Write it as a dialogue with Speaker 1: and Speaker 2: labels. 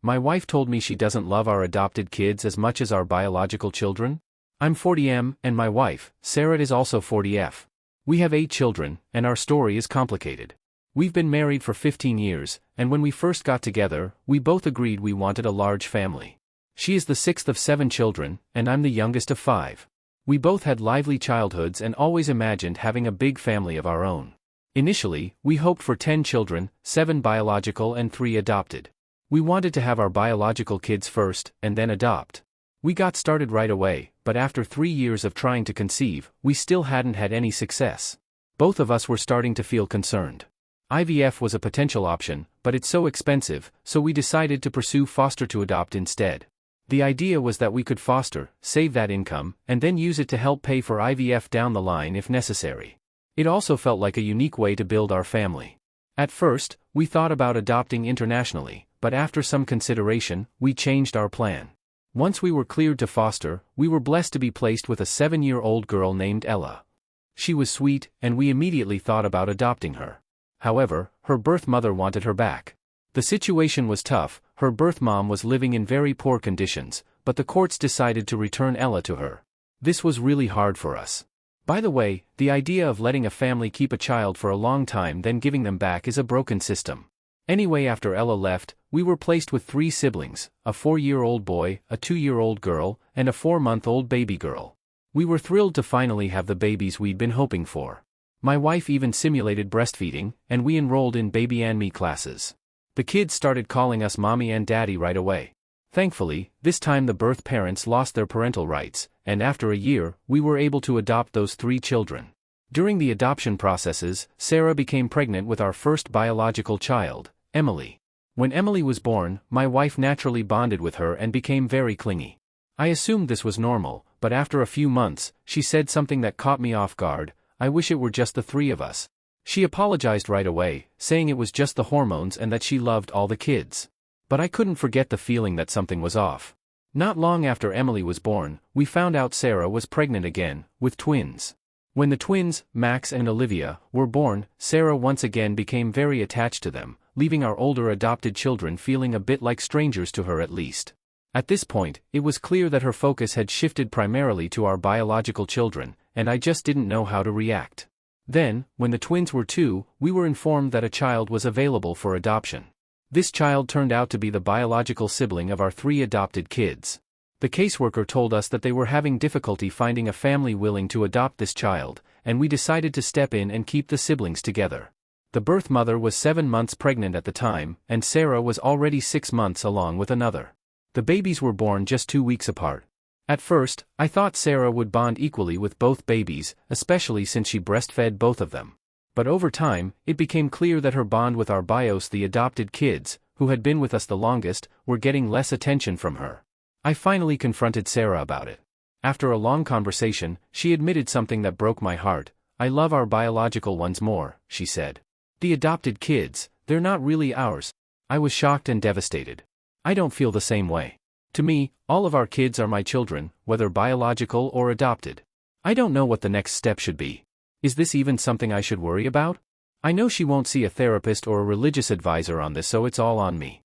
Speaker 1: My wife told me she doesn't love our adopted kids as much as our biological children. I'm 40M, and my wife, Sarah, is also 40F. We have 8 children, and our story is complicated. We've been married for 15 years, and when we first got together, we both agreed we wanted a large family. She is the 6th of 7 children, and I'm the youngest of 5. We both had lively childhoods and always imagined having a big family of our own. Initially, we hoped for 10 children, 7 biological and 3 adopted. We wanted to have our biological kids first, and then adopt. We got started right away, but after 3 years of trying to conceive, we still hadn't had any success. Both of us were starting to feel concerned. IVF was a potential option, but it's so expensive, so we decided to pursue foster to adopt instead. The idea was that we could foster, save that income, and then use it to help pay for IVF down the line if necessary. It also felt like a unique way to build our family. At first, we thought about adopting internationally, but after some consideration, we changed our plan. Once we were cleared to foster, we were blessed to be placed with a 7-year-old girl named Ella. She was sweet, and we immediately thought about adopting her. However, her birth mother wanted her back. The situation was tough. Her birth mom was living in very poor conditions, but the courts decided to return Ella to her. This was really hard for us. By the way, the idea of letting a family keep a child for a long time then giving them back is a broken system. Anyway, after Ella left, we were placed with 3 siblings, a 4-year-old boy, a 2-year-old girl, and a 4-month-old baby girl. We were thrilled to finally have the babies we'd been hoping for. My wife even simulated breastfeeding, and we enrolled in Baby and Me classes. The kids started calling us Mommy and Daddy right away. Thankfully, this time the birth parents lost their parental rights, and after a year, we were able to adopt those 3 children. During the adoption processes, Sarah became pregnant with our first biological child, Emily. When Emily was born, my wife naturally bonded with her and became very clingy. I assumed this was normal, but after a few months, she said something that caught me off guard. I wish it were just the 3 of us. She apologized right away, saying it was just the hormones and that she loved all the kids. But I couldn't forget the feeling that something was off. Not long after Emily was born, we found out Sarah was pregnant again, with twins. When the twins, Max and Olivia, were born, Sarah once again became very attached to them, leaving our older adopted children feeling a bit like strangers to her at least. At this point, it was clear that her focus had shifted primarily to our biological children, and I just didn't know how to react. Then, when the twins were 2, we were informed that a child was available for adoption. This child turned out to be the biological sibling of our 3 adopted kids. The caseworker told us that they were having difficulty finding a family willing to adopt this child, and we decided to step in and keep the siblings together. The birth mother was 7 months pregnant at the time, and Sarah was already 6 months along with another. The babies were born just 2 weeks apart. At first, I thought Sarah would bond equally with both babies, especially since she breastfed both of them. But over time, it became clear that her bond with our bios, the adopted kids, who had been with us the longest, were getting less attention from her. I finally confronted Sarah about it. After a long conversation, she admitted something that broke my heart. I love our biological ones more, she said. The adopted kids, they're not really ours. I was shocked and devastated. I don't feel the same way. To me, all of our kids are my children, whether biological or adopted. I don't know what the next step should be. Is this even something I should worry about? I know she won't see a therapist or a religious advisor on this, so it's all on me.